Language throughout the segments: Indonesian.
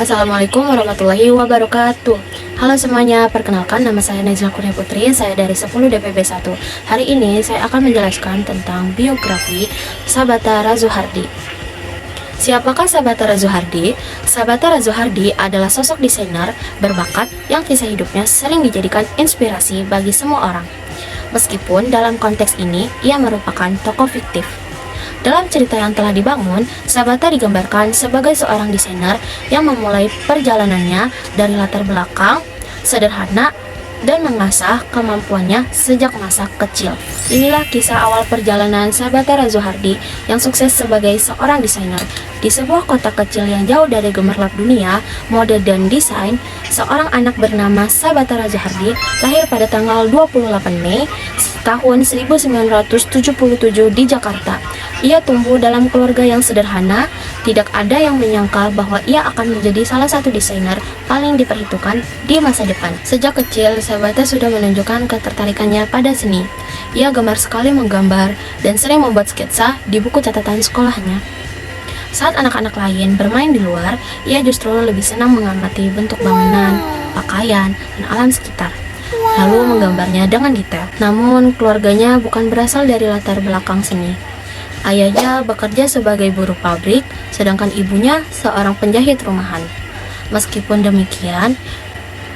Assalamualaikum warahmatullahi wabarakatuh. Halo semuanya, perkenalkan nama saya Najla Kurnia Putri, saya dari 10 DPB 1. Hari ini saya akan menjelaskan tentang biografi Sabatara Zuhardi. Siapakah Sabatara Zuhardi? Sabatara Zuhardi adalah sosok desainer berbakat yang kisah hidupnya sering dijadikan inspirasi bagi semua orang. Meskipun dalam konteks ini ia merupakan tokoh fiktif. Dalam cerita yang telah dibangun, Sabata digambarkan sebagai seorang desainer yang memulai perjalanannya dari latar belakang sederhana dan mengasah kemampuannya sejak masa kecil. Inilah kisah awal perjalanan Sabatara Zuhardi yang sukses sebagai seorang desainer. Di sebuah kota kecil yang jauh dari gemerlap dunia, mode dan desain, seorang anak bernama Sabatara Zuhardi lahir pada tanggal 28 Mei tahun 1977 di Jakarta. Ia tumbuh dalam keluarga yang sederhana, tidak ada yang menyangka bahwa ia akan menjadi salah satu desainer paling diperhitungkan di masa depan. Sejak kecil, Sabata sudah menunjukkan ketertarikannya pada seni. Ia gemar sekali menggambar dan sering membuat sketsa di buku catatan sekolahnya. Saat anak-anak lain bermain di luar, ia justru lebih senang mengamati bentuk bangunan, pakaian, dan alam sekitar, lalu menggambarnya dengan detail. Namun, keluarganya bukan berasal dari latar belakang seni. Ayahnya bekerja sebagai buruh pabrik, sedangkan ibunya seorang penjahit rumahan. Meskipun demikian,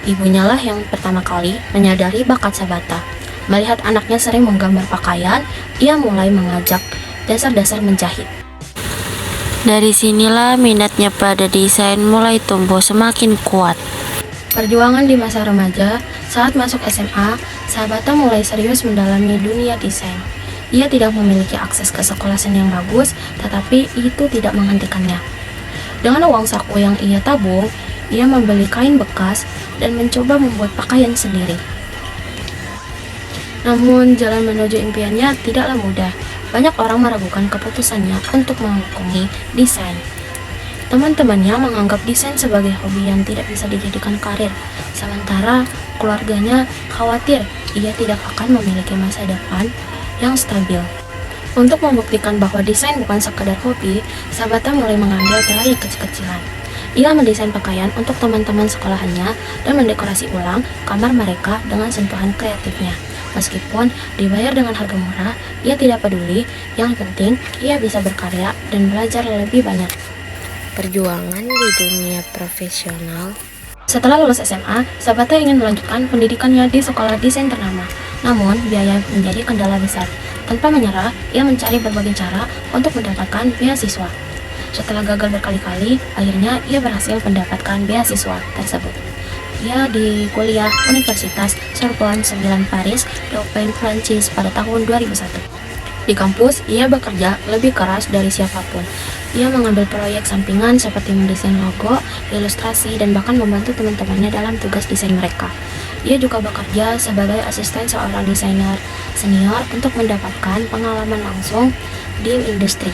ibunya lah yang pertama kali menyadari bakat Sabata. Melihat anaknya sering menggambar pakaian, ia mulai mengajak dasar-dasar menjahit. Dari sinilah minatnya pada desain mulai tumbuh semakin kuat. Perjuangan di masa remaja, saat masuk SMA, Sabata mulai serius mendalami dunia desain. Ia tidak memiliki akses ke sekolah seni yang bagus, tetapi itu tidak menghentikannya. Dengan uang saku yang ia tabung, ia membeli kain bekas dan mencoba membuat pakaian sendiri. Namun, jalan menuju impiannya tidaklah mudah. Banyak orang meragukan keputusannya untuk menekuni desain. Teman-temannya menganggap desain sebagai hobi yang tidak bisa dijadikan karir, sementara keluarganya khawatir ia tidak akan memiliki masa depan yang stabil. Untuk membuktikan bahwa desain bukan sekadar hobi, Sabata mulai mengambil proyek kecil-kecilan. Ia mendesain pakaian untuk teman-teman sekolahannya dan mendekorasi ulang kamar mereka dengan sentuhan kreatifnya. Meskipun dibayar dengan harga murah, ia tidak peduli. Yang penting, ia bisa berkarya dan belajar lebih banyak. Perjuangan di dunia profesional. Setelah lulus SMA, Sabata ingin melanjutkan pendidikannya di sekolah desain ternama. Namun, biaya menjadi kendala besar. Tanpa menyerah, ia mencari berbagai cara untuk mendapatkan beasiswa. Setelah gagal berkali-kali, akhirnya ia berhasil mendapatkan beasiswa tersebut. Ia di kuliah Universitas Sorbonne 9 Paris, Dauphine, Prancis pada tahun 2001. Di kampus, ia bekerja lebih keras dari siapapun. Ia mengambil proyek sampingan seperti mendesain logo, ilustrasi, dan bahkan membantu teman-temannya dalam tugas desain mereka. Ia juga bekerja sebagai asisten seorang desainer senior untuk mendapatkan pengalaman langsung di industri.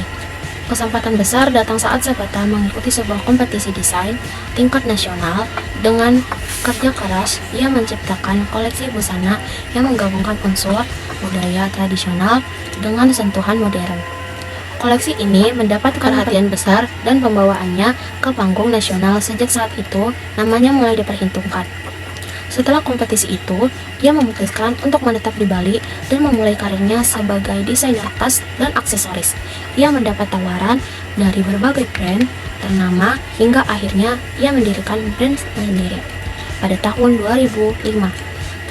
Kesempatan besar datang saat Sabata mengikuti sebuah kompetisi desain tingkat nasional. Dengan kerja keras, ia menciptakan koleksi busana yang menggabungkan unsur budaya tradisional dengan sentuhan modern. Koleksi ini mendapatkan perhatian besar dan pembawaannya ke panggung nasional. Sejak saat itu, namanya mulai diperhitungkan. Setelah kompetisi itu, ia memutuskan untuk menetap di Bali dan memulai karirnya sebagai desainer tas dan aksesoris. Ia mendapat tawaran dari berbagai brand ternama hingga akhirnya ia mendirikan brand sendiri. Pada tahun 2005,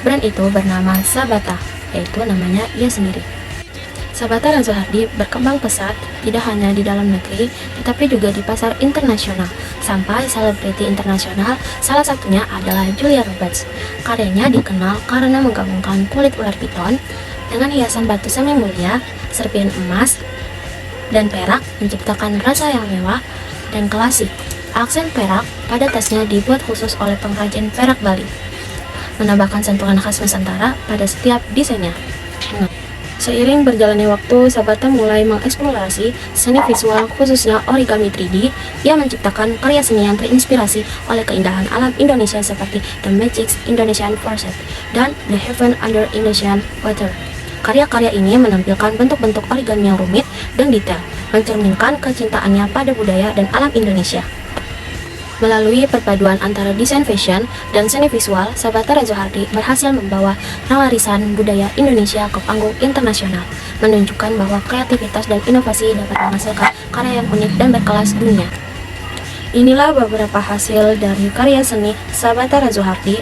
brand itu bernama Sabata, yaitu namanya ia sendiri. Sabatara Zuhardi berkembang pesat tidak hanya di dalam negeri, tetapi juga di pasar internasional. Sampai selebriti internasional, salah satunya adalah Julia Roberts. Karyanya dikenal karena menggabungkan kulit ular piton dengan hiasan batu semi mulia, serpihan emas, dan perak, menciptakan rasa yang mewah dan klasik. Aksen perak pada tasnya dibuat khusus oleh pengrajin perak Bali, menambahkan sentuhan khas Nusantara pada setiap desainnya. Seiring berjalannya waktu, Sabata mulai mengeksplorasi seni visual, khususnya origami 3D. Ia menciptakan karya seni yang terinspirasi oleh keindahan alam Indonesia seperti The Magic Indonesian Forest dan The Heaven Under Indonesian Water. Karya-karya ini menampilkan bentuk-bentuk origami yang rumit dan detail, mencerminkan kecintaannya pada budaya dan alam Indonesia. Melalui perpaduan antara desain fashion dan seni visual, Sabata Razohardi berhasil membawa warisan budaya Indonesia ke panggung internasional, menunjukkan bahwa kreativitas dan inovasi dapat menghasilkan karya yang unik dan berkelas dunia. Inilah beberapa hasil dari karya seni Sabata Razohardi.